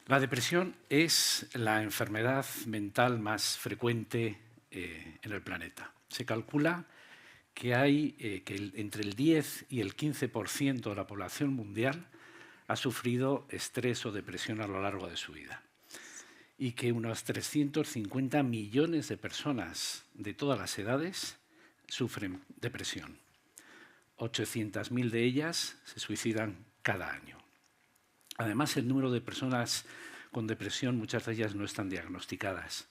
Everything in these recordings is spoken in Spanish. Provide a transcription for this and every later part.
La depresión es la enfermedad mental más frecuente en el planeta. Se calcula que entre el 10 y el 15% de la población mundial ha sufrido estrés o depresión a lo largo de su vida y que unos 350 millones de personas de todas las edades sufren depresión. 800.000 de ellas se suicidan cada año. Además, el número de personas con depresión, muchas de ellas no están diagnosticadas.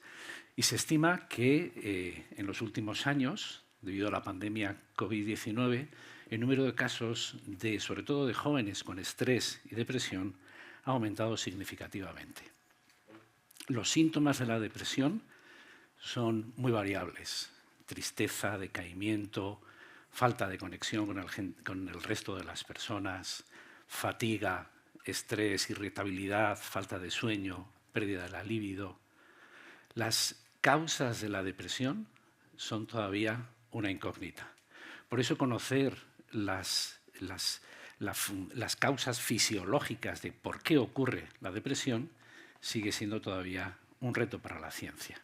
Y se estima que en los últimos años, debido a la pandemia COVID-19, el número de casos, sobre todo de jóvenes con estrés y depresión, ha aumentado significativamente. Los síntomas de la depresión son muy variables: tristeza, decaimiento, falta de conexión con el resto de las personas, fatiga, estrés, irritabilidad, falta de sueño, pérdida de la libido. Las causas de la depresión son todavía una incógnita. Por eso conocer las causas fisiológicas de por qué ocurre la depresión sigue siendo todavía un reto para la ciencia.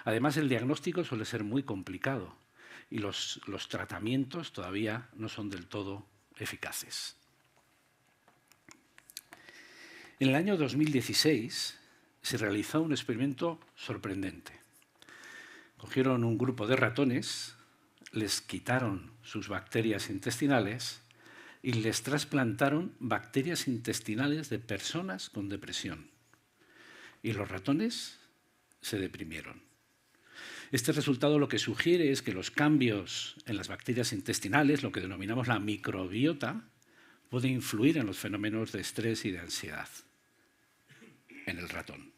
Además, el diagnóstico suele ser muy complicado y los tratamientos todavía no son del todo eficaces. En el año 2016 se realizó un experimento sorprendente. Cogieron un grupo de ratones, les quitaron sus bacterias intestinales y les trasplantaron bacterias intestinales de personas con depresión. Y los ratones se deprimieron. Este resultado lo que sugiere es que los cambios en las bacterias intestinales, lo que denominamos la microbiota, puede influir en los fenómenos de estrés y de ansiedad en el ratón.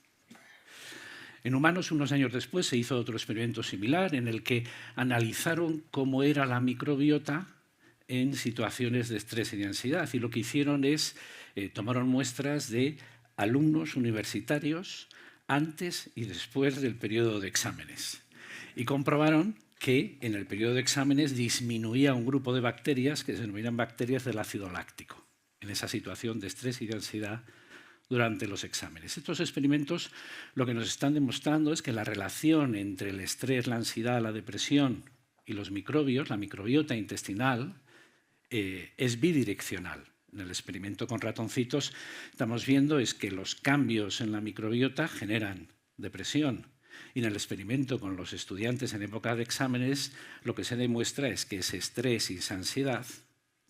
En humanos, unos años después, se hizo otro experimento similar en el que analizaron cómo era la microbiota en situaciones de estrés y de ansiedad. Y lo que hicieron es, tomaron muestras de alumnos universitarios antes y después del periodo de exámenes. Y comprobaron que en el periodo de exámenes disminuía un grupo de bacterias que se denominan bacterias del ácido láctico, en esa situación de estrés y de ansiedad durante los exámenes. Estos experimentos lo que nos están demostrando es que la relación entre el estrés, la ansiedad, la depresión y los microbios, la microbiota intestinal, es bidireccional. En el experimento con ratoncitos estamos viendo es que los cambios en la microbiota generan depresión. Y en el experimento con los estudiantes en época de exámenes, lo que se demuestra es que ese estrés y esa ansiedad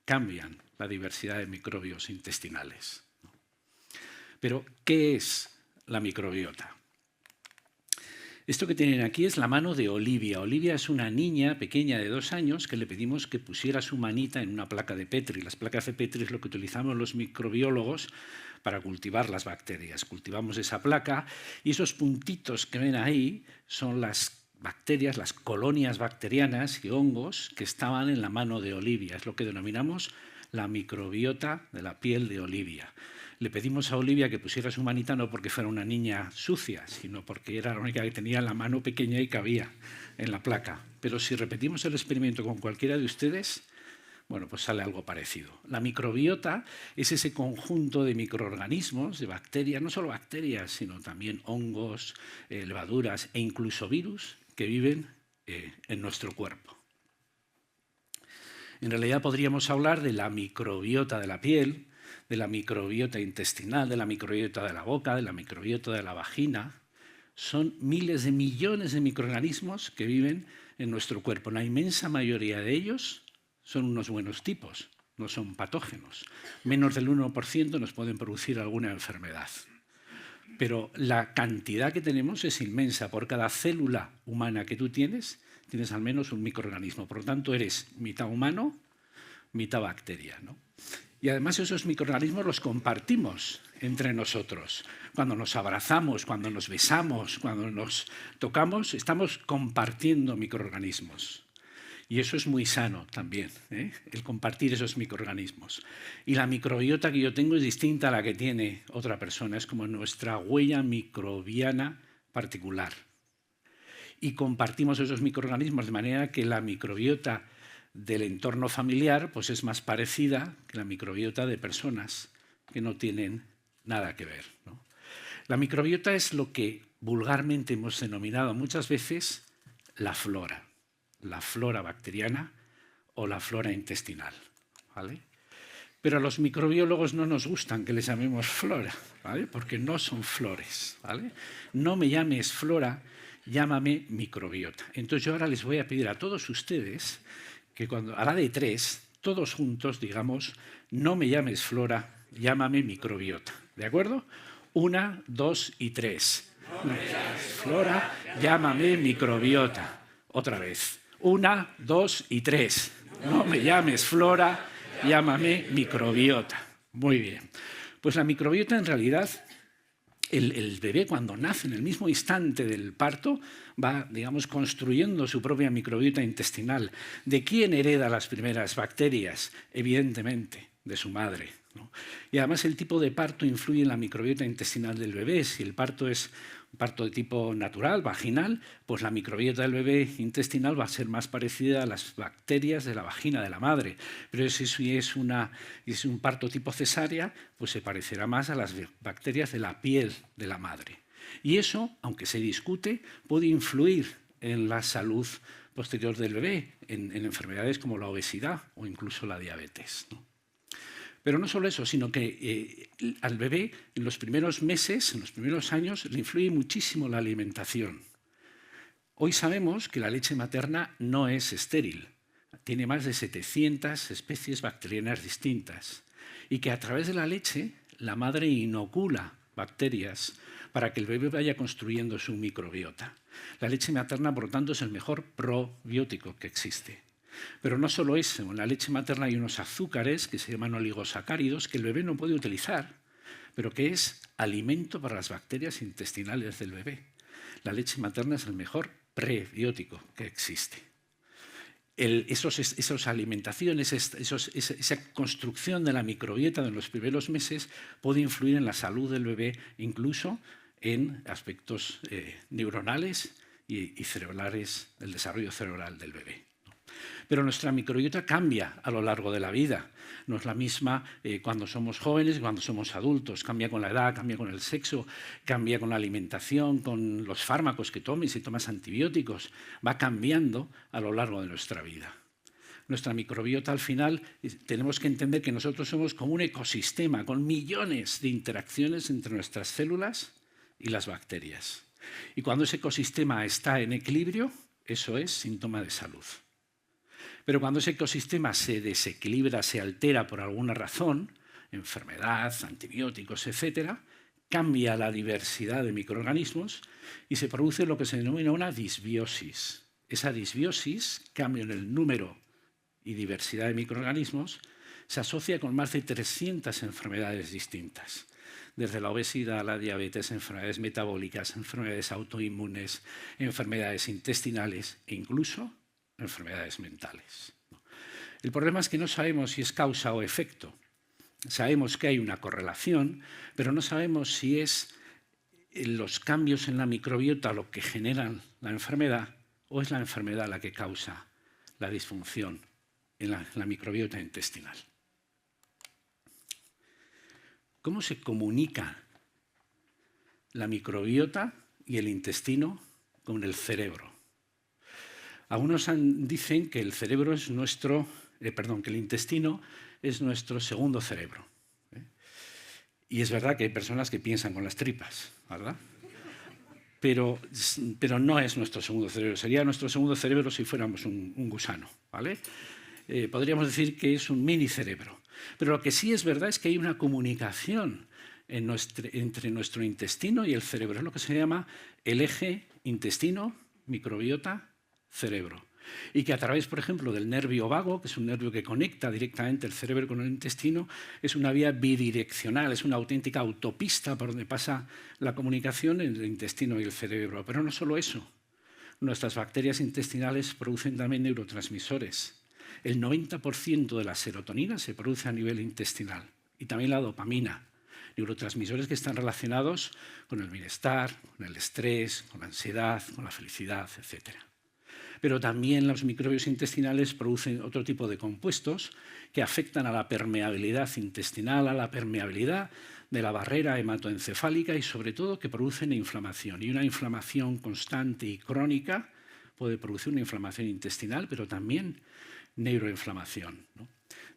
cambian la diversidad de microbios intestinales. Pero, ¿qué es la microbiota? Esto que tienen aquí es la mano de Olivia. Olivia es una niña pequeña de 2 años que le pedimos que pusiera su manita en una placa de Petri. Las placas de Petri es lo que utilizamos los microbiólogos para cultivar las bacterias. Cultivamos esa placa y esos puntitos que ven ahí son las bacterias, las colonias bacterianas y hongos que estaban en la mano de Olivia. Es lo que denominamos la microbiota de la piel de Olivia. Le pedimos a Olivia que pusiera su manita no porque fuera una niña sucia, sino porque era la única que tenía la mano pequeña y cabía en la placa. Pero si repetimos el experimento con cualquiera de ustedes, bueno, pues sale algo parecido. La microbiota es ese conjunto de microorganismos, de bacterias, no solo bacterias, sino también hongos, levaduras e incluso virus que viven en nuestro cuerpo. En realidad podríamos hablar de la microbiota de la piel, de la microbiota intestinal, de la microbiota de la boca, de la microbiota de la vagina. Son miles de millones de microorganismos que viven en nuestro cuerpo. La inmensa mayoría de ellos son unos buenos tipos, no son patógenos. Menos del 1% nos pueden producir alguna enfermedad. Pero la cantidad que tenemos es inmensa. Por cada célula humana que tú tienes al menos un microorganismo. Por lo tanto, eres mitad humano, mitad bacteria, ¿no? Y además esos microorganismos los compartimos entre nosotros. Cuando nos abrazamos, cuando nos besamos, cuando nos tocamos, estamos compartiendo microorganismos. Y eso es muy sano también, el compartir esos microorganismos. Y la microbiota que yo tengo es distinta a la que tiene otra persona. Es como nuestra huella microbiana particular. Y compartimos esos microorganismos de manera que la microbiota del entorno familiar pues es más parecida que la microbiota de personas que no tienen nada que ver, ¿no? La microbiota es lo que vulgarmente hemos denominado muchas veces la flora bacteriana o la flora intestinal, ¿vale? Pero a los microbiólogos no nos gustan que les llamemos flora, ¿vale? Porque no son flores, ¿vale? No me llames flora, llámame microbiota. Entonces yo ahora les voy a pedir a todos ustedes que cuando a la de 3, todos juntos digamos, no me llames flora, llámame microbiota, ¿de acuerdo? 1, 2 y 3. No me llames flora, llámame microbiota. Otra vez. 1, 2 y 3. No me llames flora, llámame microbiota. Muy bien. Pues la microbiota en realidad, el bebé cuando nace en el mismo instante del parto va, digamos, construyendo su propia microbiota intestinal. ¿De quién hereda las primeras bacterias? Evidentemente, de su madre, ¿no? Y además el tipo de parto influye en la microbiota intestinal del bebé. Si el parto es un parto de tipo natural, vaginal, pues la microbiota del bebé intestinal va a ser más parecida a las bacterias de la vagina de la madre. Pero si es un parto tipo cesárea, pues se parecerá más a las bacterias de la piel de la madre. Y eso, aunque se discute, puede influir en la salud posterior del bebé, en enfermedades como la obesidad o incluso la diabetes, ¿no? Pero no solo eso, sino que al bebé en los primeros meses, en los primeros años, le influye muchísimo la alimentación. Hoy sabemos que la leche materna no es estéril, tiene más de 700 especies bacterianas distintas y que a través de la leche la madre inocula bacterias para que el bebé vaya construyendo su microbiota. La leche materna, por lo tanto, es el mejor probiótico que existe. Pero no solo eso, en la leche materna hay unos azúcares que se llaman oligosacáridos que el bebé no puede utilizar, pero que es alimento para las bacterias intestinales del bebé. La leche materna es el mejor prebiótico que existe. Esas alimentaciones, esa construcción de la microbiota en los primeros meses puede influir en la salud del bebé, incluso en aspectos neuronales y cerebrales, del desarrollo cerebral del bebé. Pero nuestra microbiota cambia a lo largo de la vida. No es la misma cuando somos jóvenes que cuando somos adultos. Cambia con la edad, cambia con el sexo, cambia con la alimentación, con los fármacos que tomes, si tomas antibióticos. Va cambiando a lo largo de nuestra vida. Nuestra microbiota, al final, tenemos que entender que nosotros somos como un ecosistema con millones de interacciones entre nuestras células y las bacterias. Y cuando ese ecosistema está en equilibrio, eso es síntoma de salud. Pero cuando ese ecosistema se desequilibra, se altera por alguna razón, enfermedad, antibióticos, etc., cambia la diversidad de microorganismos y se produce lo que se denomina una disbiosis. Esa disbiosis, cambio en el número y diversidad de microorganismos, se asocia con más de 300 enfermedades distintas, desde la obesidad, la diabetes, enfermedades metabólicas, enfermedades autoinmunes, enfermedades intestinales e incluso enfermedades mentales. El problema es que no sabemos si es causa o efecto. Sabemos que hay una correlación, pero no sabemos si es los cambios en la microbiota lo que generan la enfermedad o es la enfermedad la que causa la disfunción en la microbiota intestinal. ¿Cómo se comunica la microbiota y el intestino con el cerebro? Algunos dicen que el cerebro es que el intestino es nuestro segundo cerebro. Y es verdad que hay personas que piensan con las tripas, ¿verdad? Pero no es nuestro segundo cerebro. Sería nuestro segundo cerebro si fuéramos un gusano, ¿vale? Podríamos decir que es un mini cerebro. Pero lo que sí es verdad es que hay una comunicación entre nuestro intestino y el cerebro. Es lo que se llama el eje intestino, microbiota, cerebro. Y que a través, por ejemplo, del nervio vago, que es un nervio que conecta directamente el cerebro con el intestino, es una vía bidireccional, es una auténtica autopista por donde pasa la comunicación entre el intestino y el cerebro. Pero no solo eso. Nuestras bacterias intestinales producen también neurotransmisores. El 90% de la serotonina se produce a nivel intestinal y también la dopamina, neurotransmisores que están relacionados con el bienestar, con el estrés, con la ansiedad, con la felicidad, etc. Pero también los microbios intestinales producen otro tipo de compuestos que afectan a la permeabilidad intestinal, a la permeabilidad de la barrera hematoencefálica y sobre todo que producen inflamación. Y una inflamación constante y crónica puede producir una inflamación intestinal, pero también neuroinflamación, ¿no?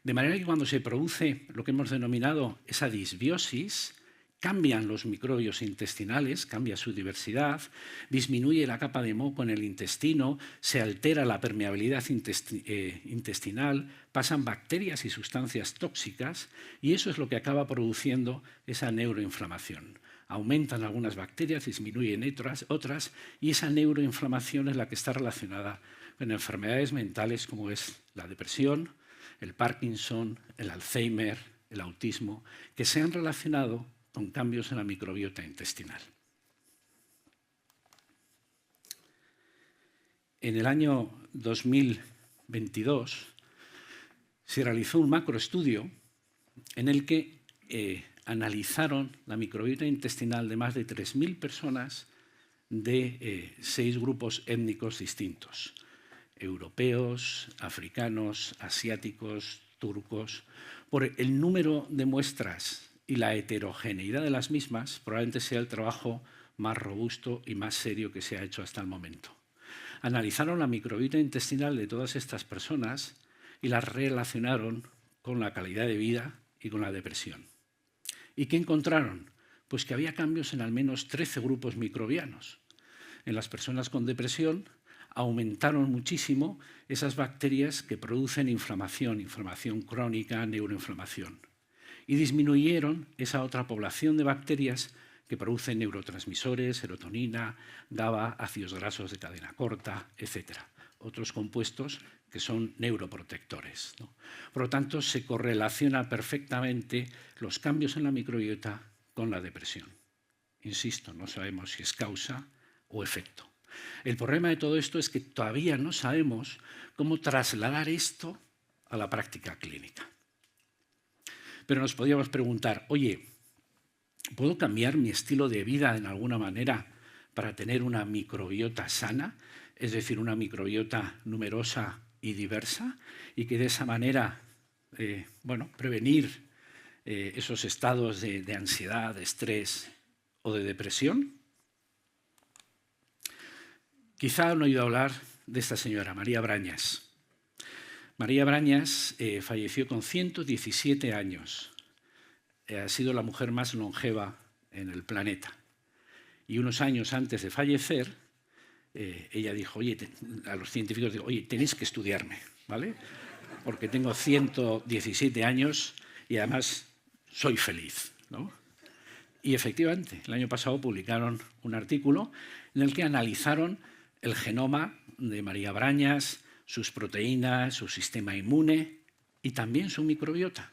De manera que cuando se produce lo que hemos denominado esa disbiosis, cambian los microbios intestinales, cambia su diversidad, disminuye la capa de moco en el intestino, se altera la permeabilidad intestinal, pasan bacterias y sustancias tóxicas y eso es lo que acaba produciendo esa neuroinflamación. Aumentan algunas bacterias, disminuyen otras y esa neuroinflamación es la que está relacionada con enfermedades mentales como es la depresión, el Parkinson, el Alzheimer, el autismo, que se han relacionado con cambios en la microbiota intestinal. En el año 2022 se realizó un macroestudio en el que analizaron la microbiota intestinal de más de 3.000 personas de 6 grupos étnicos distintos: europeos, africanos, asiáticos, turcos. Por el número de muestras y la heterogeneidad de las mismas, probablemente sea el trabajo más robusto y más serio que se ha hecho hasta el momento. Analizaron la microbiota intestinal de todas estas personas y las relacionaron con la calidad de vida y con la depresión. ¿Y qué encontraron? Pues que había cambios en al menos 13 grupos microbianos. En las personas con depresión aumentaron muchísimo esas bacterias que producen inflamación crónica, neuroinflamación. Y disminuyeron esa otra población de bacterias que producen neurotransmisores, serotonina, GABA, ácidos grasos de cadena corta, etc. Otros compuestos que son neuroprotectores, ¿no? Por lo tanto, se correlaciona perfectamente los cambios en la microbiota con la depresión. Insisto, no sabemos si es causa o efecto. El problema de todo esto es que todavía no sabemos cómo trasladar esto a la práctica clínica. Pero nos podríamos preguntar, oye, ¿puedo cambiar mi estilo de vida en alguna manera para tener una microbiota sana? Es decir, una microbiota numerosa y diversa, y que de esa manera prevenir esos estados de ansiedad, de estrés o de depresión. Quizá han oído hablar de esta señora, María Brañas. María Brañas falleció con 117 años. Ha sido la mujer más longeva en el planeta. Y unos años antes de fallecer, ella dijo, a los científicos dijo, oye, tenéis que estudiarme, ¿vale? Porque tengo 117 años y además soy feliz, ¿no? Y efectivamente, el año pasado publicaron un artículo en el que analizaron el genoma de María Brañas, sus proteínas, su sistema inmune y también su microbiota.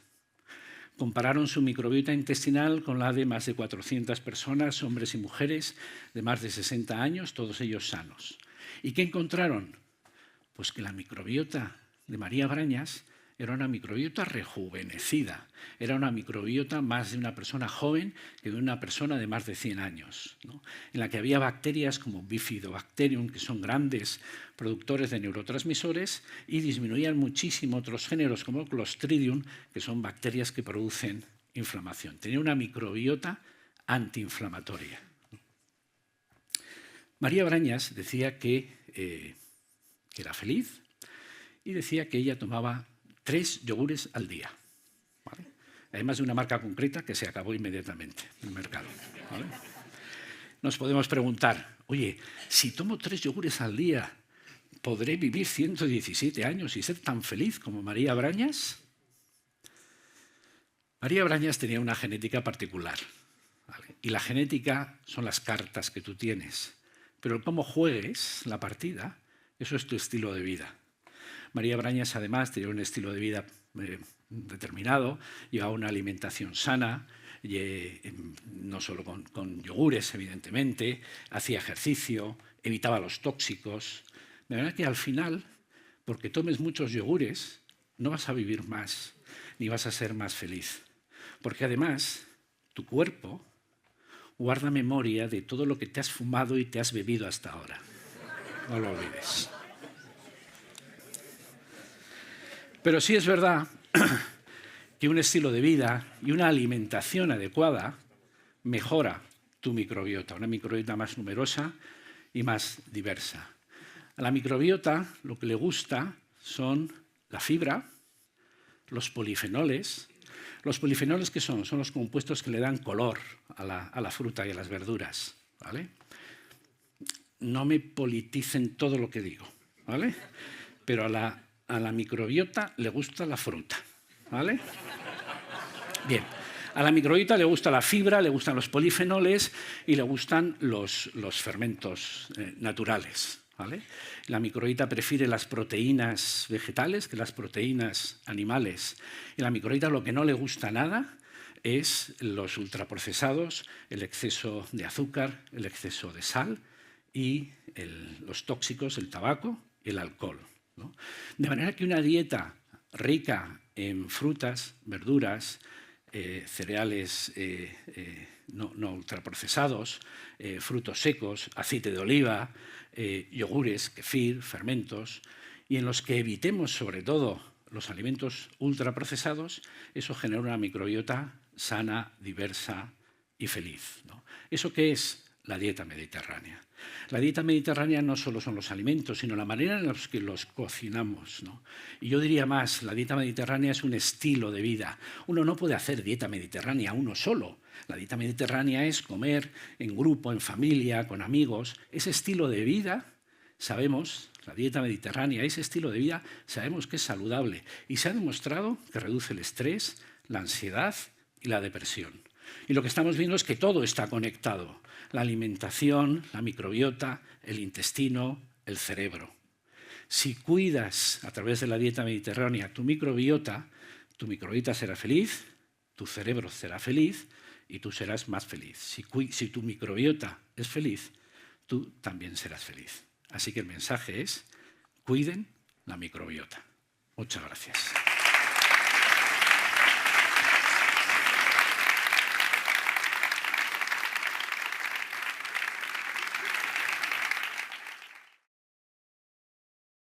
Compararon su microbiota intestinal con la de más de 400 personas, hombres y mujeres, de más de 60 años, todos ellos sanos. ¿Y qué encontraron? Pues que la microbiota de María Brañas era una microbiota rejuvenecida, era una microbiota más de una persona joven que de una persona de más de 100 años, ¿no? En la que había bacterias como Bifidobacterium, que son grandes productores de neurotransmisores, y disminuían muchísimo otros géneros como Clostridium, que son bacterias que producen inflamación. Tenía una microbiota antiinflamatoria. María Brañas decía que era feliz y decía que ella tomaba 3 yogures al día, ¿vale? Además de una marca concreta que se acabó inmediatamente en el mercado, ¿vale? Nos podemos preguntar, oye, si tomo 3 yogures al día, ¿podré vivir 117 años y ser tan feliz como María Brañas? María Brañas tenía una genética particular, ¿vale? Y la genética son las cartas que tú tienes, pero el cómo juegues la partida, eso es tu estilo de vida. María Brañas, además, tenía un estilo de vida determinado, llevaba una alimentación sana, no solo con yogures, evidentemente, hacía ejercicio, evitaba los tóxicos. De manera que al final, porque tomes muchos yogures, no vas a vivir más, ni vas a ser más feliz. Porque además, tu cuerpo guarda memoria de todo lo que te has fumado y te has bebido hasta ahora. No lo olvides. Pero sí es verdad que un estilo de vida y una alimentación adecuada mejora tu microbiota, una microbiota más numerosa y más diversa. A la microbiota lo que le gusta son la fibra, los polifenoles. ¿Los polifenoles qué son? Son los compuestos que le dan color a la fruta y a las verduras, ¿vale? No me politicen todo lo que digo, ¿vale? Pero a la microbiota le gusta la fruta, ¿vale? Bien, a la microbiota le gusta la fibra, le gustan los polifenoles y le gustan los fermentos naturales, ¿vale? La microbiota prefiere las proteínas vegetales que las proteínas animales. Y la microbiota lo que no le gusta nada es los ultraprocesados, el exceso de azúcar, el exceso de sal y los tóxicos, el tabaco y el alcohol, ¿no? De manera que una dieta rica en frutas, verduras, cereales no ultraprocesados, frutos secos, aceite de oliva, yogures, kefir, fermentos, y en los que evitemos sobre todo los alimentos ultraprocesados, eso genera una microbiota sana, diversa y feliz, ¿no? ¿Eso qué es? La dieta mediterránea. La dieta mediterránea no solo son los alimentos, sino la manera en la que los cocinamos, ¿no? Y yo diría más, la dieta mediterránea es un estilo de vida. Uno no puede hacer dieta mediterránea uno solo. La dieta mediterránea es comer en grupo, en familia, con amigos. Ese estilo de vida, sabemos, la dieta mediterránea, ese estilo de vida, sabemos que es saludable. Y se ha demostrado que reduce el estrés, la ansiedad y la depresión. Y lo que estamos viendo es que todo está conectado. La alimentación, la microbiota, el intestino, el cerebro. Si cuidas a través de la dieta mediterránea tu microbiota será feliz, tu cerebro será feliz y tú serás más feliz. Si tu microbiota es feliz, tú también serás feliz. Así que el mensaje es, cuiden la microbiota. Muchas gracias.